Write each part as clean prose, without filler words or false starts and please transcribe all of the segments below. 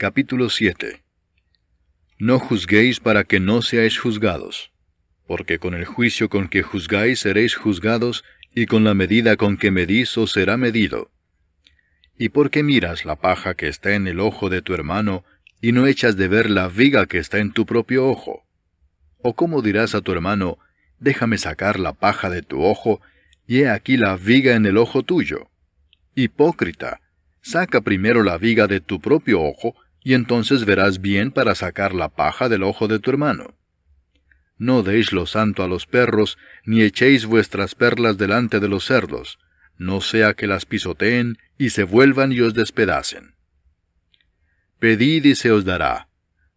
Capítulo 7. No juzguéis para que no seáis juzgados, porque con el juicio con que juzgáis seréis juzgados, y con la medida con que medís os será medido. ¿Y por qué miras la paja que está en el ojo de tu hermano, y no echas de ver la viga que está en tu propio ojo? ¿O cómo dirás a tu hermano, déjame sacar la paja de tu ojo, y he aquí la viga en el ojo tuyo? Hipócrita, saca primero la viga de tu propio ojo, y entonces verás bien para sacar la paja del ojo de tu hermano. No deis lo santo a los perros, ni echéis vuestras perlas delante de los cerdos, no sea que las pisoteen, y se vuelvan y os despedacen. Pedid y se os dará,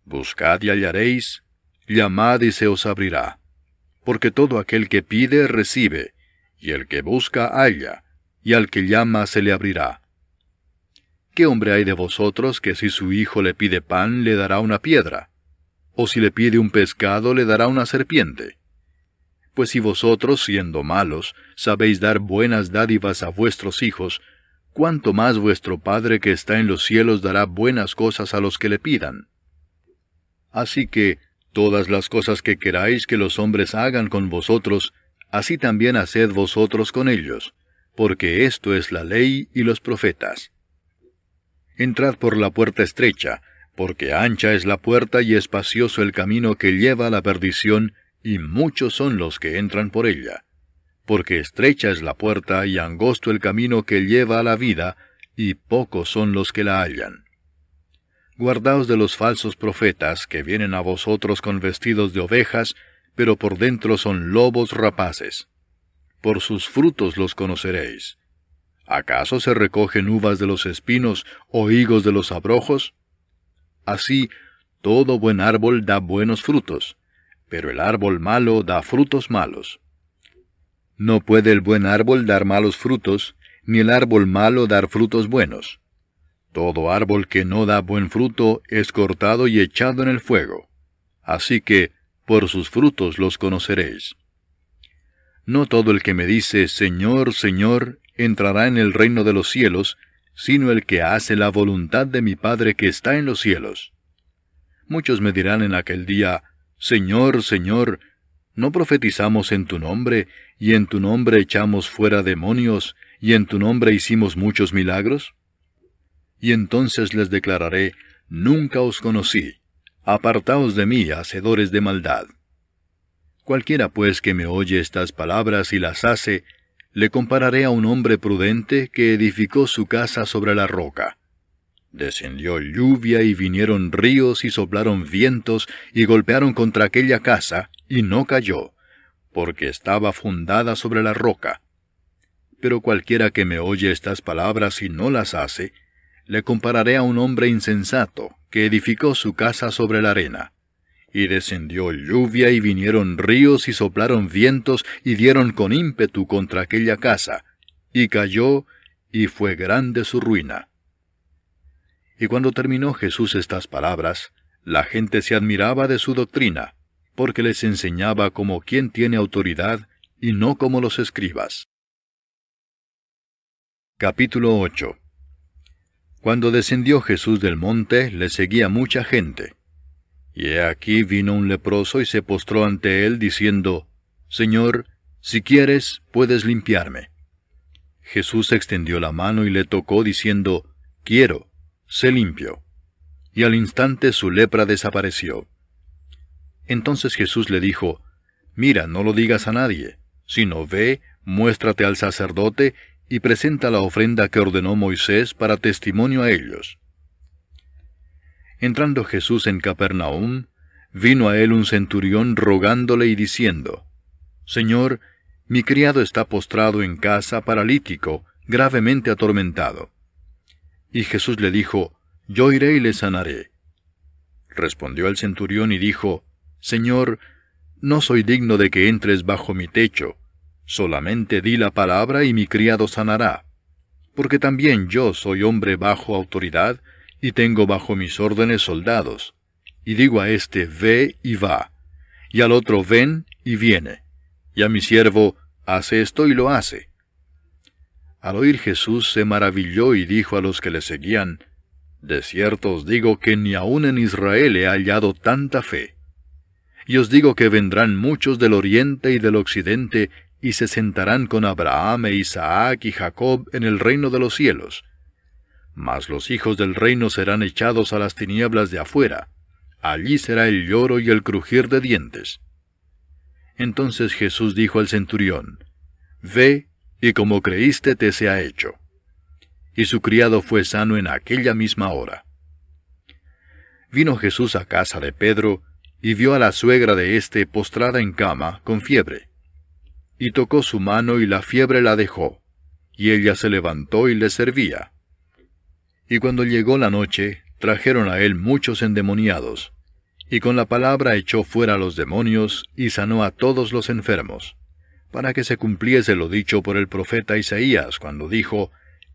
buscad y hallaréis, llamad y se os abrirá. Porque todo aquel que pide, recibe, y el que busca, halla, y al que llama se le abrirá. ¿Qué hombre hay de vosotros que si su hijo le pide pan, le dará una piedra? ¿O si le pide un pescado, le dará una serpiente? Pues si vosotros, siendo malos, sabéis dar buenas dádivas a vuestros hijos, ¿cuánto más vuestro Padre que está en los cielos dará buenas cosas a los que le pidan? Así que, todas las cosas que queráis que los hombres hagan con vosotros, así también haced vosotros con ellos, porque esto es la ley y los profetas. Entrad por la puerta estrecha, porque ancha es la puerta y espacioso el camino que lleva a la perdición, y muchos son los que entran por ella. Porque estrecha es la puerta y angosto el camino que lleva a la vida, y pocos son los que la hallan. Guardaos de los falsos profetas que vienen a vosotros con vestidos de ovejas, pero por dentro son lobos rapaces. Por sus frutos los conoceréis. ¿Acaso se recogen uvas de los espinos o higos de los abrojos? Así, todo buen árbol da buenos frutos, pero el árbol malo da frutos malos. No puede el buen árbol dar malos frutos, ni el árbol malo dar frutos buenos. Todo árbol que no da buen fruto es cortado y echado en el fuego. Así que, por sus frutos los conoceréis. No todo el que me dice, Señor, Señor, entrará en el reino de los cielos, sino el que hace la voluntad de mi Padre que está en los cielos. Muchos me dirán en aquel día, Señor, Señor, ¿no profetizamos en tu nombre, y en tu nombre echamos fuera demonios, y en tu nombre hicimos muchos milagros? Y entonces les declararé, nunca os conocí, apartaos de mí, hacedores de maldad. Cualquiera pues que me oye estas palabras y las hace, le compararé a un hombre prudente que edificó su casa sobre la roca. Descendió lluvia y vinieron ríos y soplaron vientos y golpearon contra aquella casa, y no cayó, porque estaba fundada sobre la roca. Pero cualquiera que me oye estas palabras y no las hace, le compararé a un hombre insensato que edificó su casa sobre la arena. Y descendió lluvia y vinieron ríos y soplaron vientos y dieron con ímpetu contra aquella casa, y cayó, y fue grande su ruina. Y cuando terminó Jesús estas palabras, la gente se admiraba de su doctrina, porque les enseñaba como quien tiene autoridad, y no como los escribas. Capítulo 8. Cuando descendió Jesús del monte, le seguía mucha gente. Y he aquí vino un leproso y se postró ante él, diciendo, Señor, si quieres, puedes limpiarme. Jesús extendió la mano y le tocó, diciendo, Quiero, sé limpio. Y al instante su lepra desapareció. Entonces Jesús le dijo, Mira, no lo digas a nadie, sino ve, muéstrate al sacerdote, y presenta la ofrenda que ordenó Moisés para testimonio a ellos. Entrando Jesús en Capernaum, vino a él un centurión rogándole y diciendo, Señor, mi criado está postrado en casa, paralítico, gravemente atormentado. Y Jesús le dijo, Yo iré y le sanaré. Respondió el centurión y dijo, Señor, no soy digno de que entres bajo mi techo, solamente di la palabra y mi criado sanará. Porque también yo soy hombre bajo autoridad, y tengo bajo mis órdenes soldados, y digo a éste, ve y va, y al otro, ven y viene, y a mi siervo, hace esto y lo hace. Al oír Jesús se maravilló y dijo a los que le seguían, De cierto os digo que ni aun en Israel he hallado tanta fe. Y os digo que vendrán muchos del oriente y del occidente, y se sentarán con Abraham e Isaac y Jacob en el reino de los cielos. Mas los hijos del reino serán echados a las tinieblas de afuera. Allí será el lloro y el crujir de dientes. Entonces Jesús dijo al centurión, Ve, y como creíste te sea hecho. Y su criado fue sano en aquella misma hora. Vino Jesús a casa de Pedro, y vio a la suegra de éste postrada en cama, con fiebre. Y tocó su mano, y la fiebre la dejó, y ella se levantó y le servía. Y cuando llegó la noche, trajeron a él muchos endemoniados, y con la palabra echó fuera a los demonios, y sanó a todos los enfermos, para que se cumpliese lo dicho por el profeta Isaías, cuando dijo,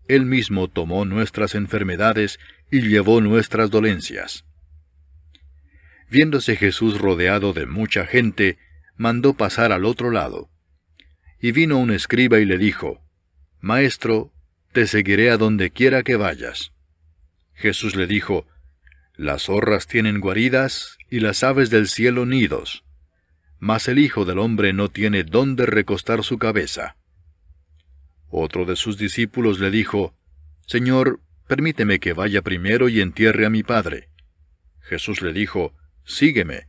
Él mismo tomó nuestras enfermedades, y llevó nuestras dolencias. Viéndose Jesús rodeado de mucha gente, mandó pasar al otro lado. Y vino un escriba y le dijo, Maestro, te seguiré a donde quiera que vayas. Jesús le dijo, Las zorras tienen guaridas, y las aves del cielo nidos, mas el Hijo del Hombre no tiene dónde recostar su cabeza. Otro de sus discípulos le dijo, Señor, permíteme que vaya primero y entierre a mi Padre. Jesús le dijo, Sígueme,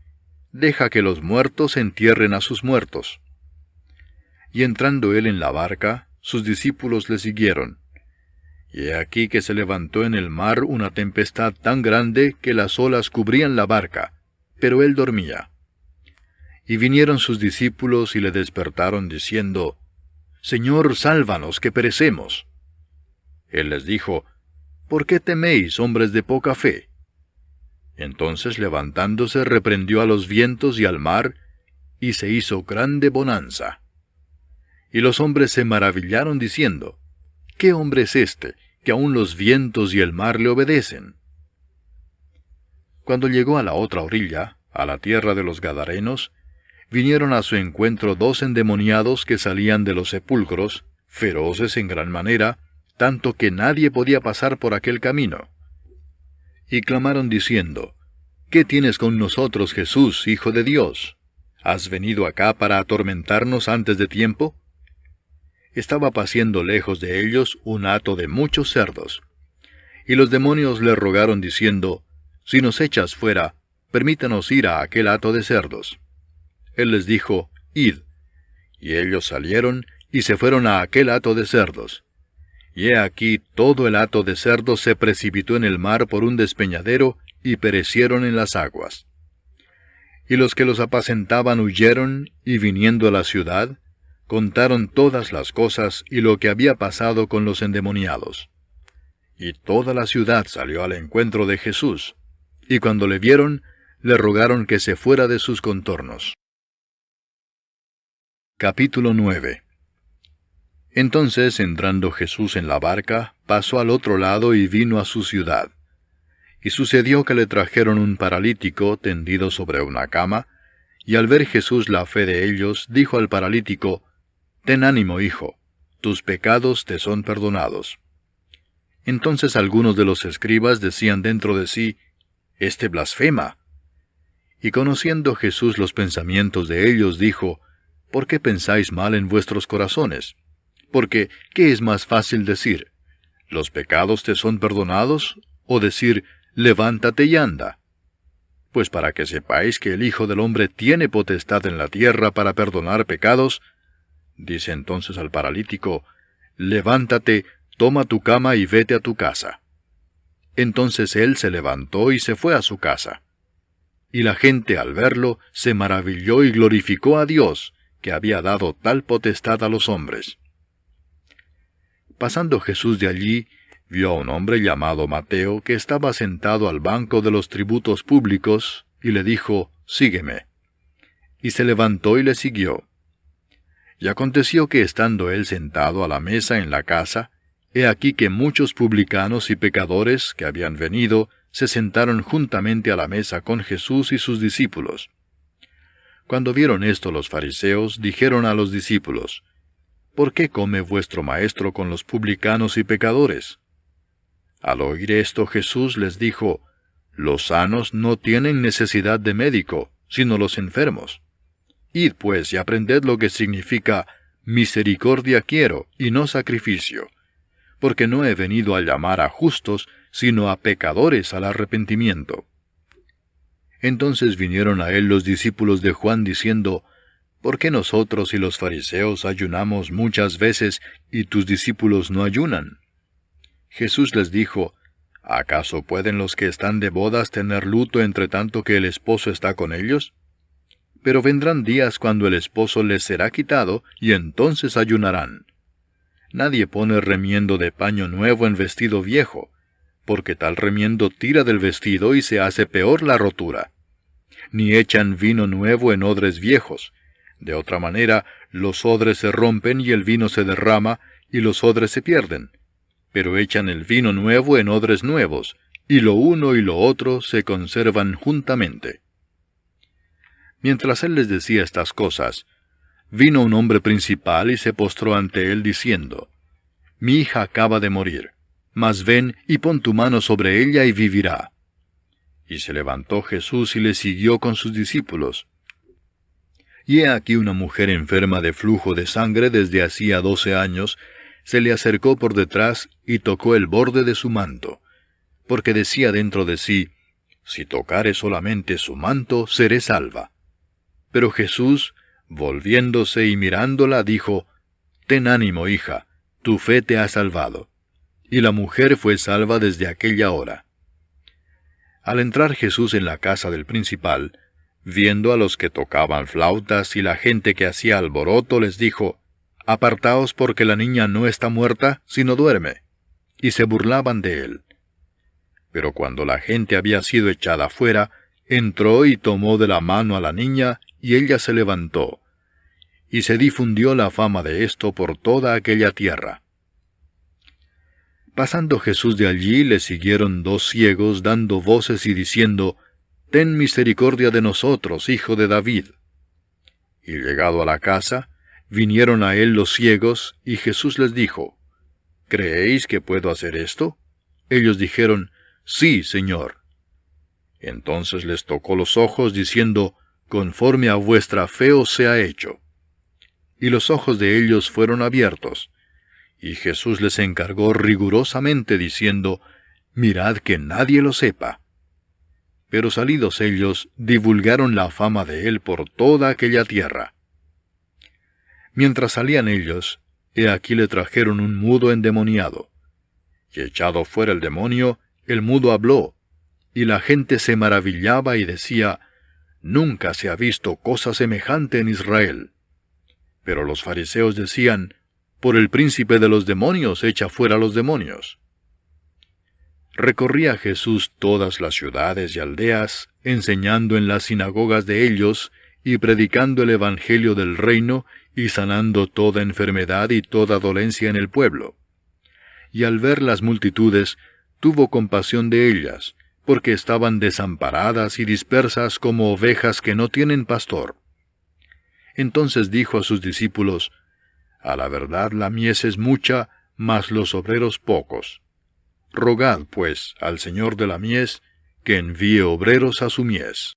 deja que los muertos entierren a sus muertos. Y entrando él en la barca, sus discípulos le siguieron. Y he aquí que se levantó en el mar una tempestad tan grande que las olas cubrían la barca, pero él dormía. Y vinieron sus discípulos y le despertaron diciendo, Señor, sálvanos, que perecemos. Él les dijo, ¿Por qué teméis, hombres de poca fe? Entonces levantándose reprendió a los vientos y al mar, y se hizo grande bonanza. Y los hombres se maravillaron diciendo, ¿Qué hombre es este, que aun los vientos y el mar le obedecen? Cuando llegó a la otra orilla, a la tierra de los Gadarenos, vinieron a su encuentro 2 endemoniados que salían de los sepulcros, feroces en gran manera, tanto que nadie podía pasar por aquel camino. Y clamaron diciendo, ¿Qué tienes con nosotros, Jesús, Hijo de Dios? ¿Has venido acá para atormentarnos antes de tiempo? Estaba paciendo lejos de ellos un hato de muchos cerdos. Y los demonios le rogaron diciendo, Si nos echas fuera, permítanos ir a aquel hato de cerdos. Él les dijo, Id. Y ellos salieron y se fueron a aquel hato de cerdos. Y he aquí todo el hato de cerdos se precipitó en el mar por un despeñadero, y perecieron en las aguas. Y los que los apacentaban huyeron, y viniendo a la ciudad, contaron todas las cosas y lo que había pasado con los endemoniados. Y toda la ciudad salió al encuentro de Jesús, y cuando le vieron, le rogaron que se fuera de sus contornos. Capítulo 9. Entonces, entrando Jesús en la barca, pasó al otro lado y vino a su ciudad. Y sucedió que le trajeron un paralítico tendido sobre una cama, y al ver Jesús la fe de ellos, dijo al paralítico, Ten ánimo, hijo, tus pecados te son perdonados. Entonces algunos de los escribas decían dentro de sí, Este blasfema. Y conociendo Jesús los pensamientos de ellos, dijo, ¿Por qué pensáis mal en vuestros corazones? Porque, ¿qué es más fácil decir? ¿Los pecados te son perdonados? ¿O decir, levántate y anda? Pues para que sepáis que el Hijo del Hombre tiene potestad en la tierra para perdonar pecados, dice entonces al paralítico, levántate, toma tu cama y vete a tu casa. Entonces él se levantó y se fue a su casa. Y la gente al verlo se maravilló y glorificó a Dios, que había dado tal potestad a los hombres. Pasando Jesús de allí, vio a un hombre llamado Mateo que estaba sentado al banco de los tributos públicos, y le dijo, Sígueme. Y se levantó y le siguió. Y aconteció que estando él sentado a la mesa en la casa, he aquí que muchos publicanos y pecadores que habían venido se sentaron juntamente a la mesa con Jesús y sus discípulos. Cuando vieron esto los fariseos, dijeron a los discípulos, ¿Por qué come vuestro maestro con los publicanos y pecadores? Al oír esto Jesús les dijo, Los sanos no tienen necesidad de médico, sino los enfermos. Id pues y aprended lo que significa misericordia quiero, y no sacrificio, porque no he venido a llamar a justos, sino a pecadores al arrepentimiento. Entonces vinieron a él los discípulos de Juan diciendo, ¿Por qué nosotros y los fariseos ayunamos muchas veces y tus discípulos no ayunan? Jesús les dijo, ¿acaso pueden los que están de bodas tener luto entre tanto que el esposo está con ellos? Pero vendrán días cuando el esposo les será quitado, y entonces ayunarán. Nadie pone remiendo de paño nuevo en vestido viejo, porque tal remiendo tira del vestido y se hace peor la rotura. Ni echan vino nuevo en odres viejos. De otra manera, los odres se rompen y el vino se derrama, y los odres se pierden. Pero echan el vino nuevo en odres nuevos, y lo uno y lo otro se conservan juntamente. Mientras él les decía estas cosas, vino un hombre principal y se postró ante él diciendo, Mi hija acaba de morir, mas ven y pon tu mano sobre ella y vivirá. Y se levantó Jesús y le siguió con sus discípulos. Y he aquí una mujer enferma de flujo de sangre desde hacía 12 años, se le acercó por detrás y tocó el borde de su manto, porque decía dentro de sí, Si tocare solamente su manto, seré salva. Pero Jesús, volviéndose y mirándola, dijo, Ten ánimo, hija, tu fe te ha salvado. Y la mujer fue salva desde aquella hora. Al entrar Jesús en la casa del principal, viendo a los que tocaban flautas y la gente que hacía alboroto, les dijo, Apartaos porque la niña no está muerta, sino duerme. Y se burlaban de él. Pero cuando la gente había sido echada fuera, entró y tomó de la mano a la niña, y ella se levantó. Y se difundió la fama de esto por toda aquella tierra. Pasando Jesús de allí, le siguieron 2 ciegos, dando voces y diciendo, Ten misericordia de nosotros, hijo de David. Y llegado a la casa, vinieron a él los ciegos, y Jesús les dijo, ¿Creéis que puedo hacer esto? Ellos dijeron, Sí, Señor. Entonces les tocó los ojos, diciendo, Conforme a vuestra fe os sea hecho. Y los ojos de ellos fueron abiertos. Y Jesús les encargó rigurosamente, diciendo, Mirad que nadie lo sepa. Pero salidos ellos, divulgaron la fama de él por toda aquella tierra. Mientras salían ellos, he aquí le trajeron un mudo endemoniado. Y echado fuera el demonio, el mudo habló, y la gente se maravillaba y decía, Nunca se ha visto cosa semejante en Israel. Pero los fariseos decían, Por el príncipe de los demonios echa fuera los demonios. Recorría Jesús todas las ciudades y aldeas, enseñando en las sinagogas de ellos, y predicando el evangelio del reino, y sanando toda enfermedad y toda dolencia en el pueblo. Y al ver las multitudes, tuvo compasión de ellas, porque estaban desamparadas y dispersas como ovejas que no tienen pastor. Entonces dijo a sus discípulos, A la verdad la mies es mucha, mas los obreros pocos. Rogad, pues, al Señor de la mies, que envíe obreros a su mies.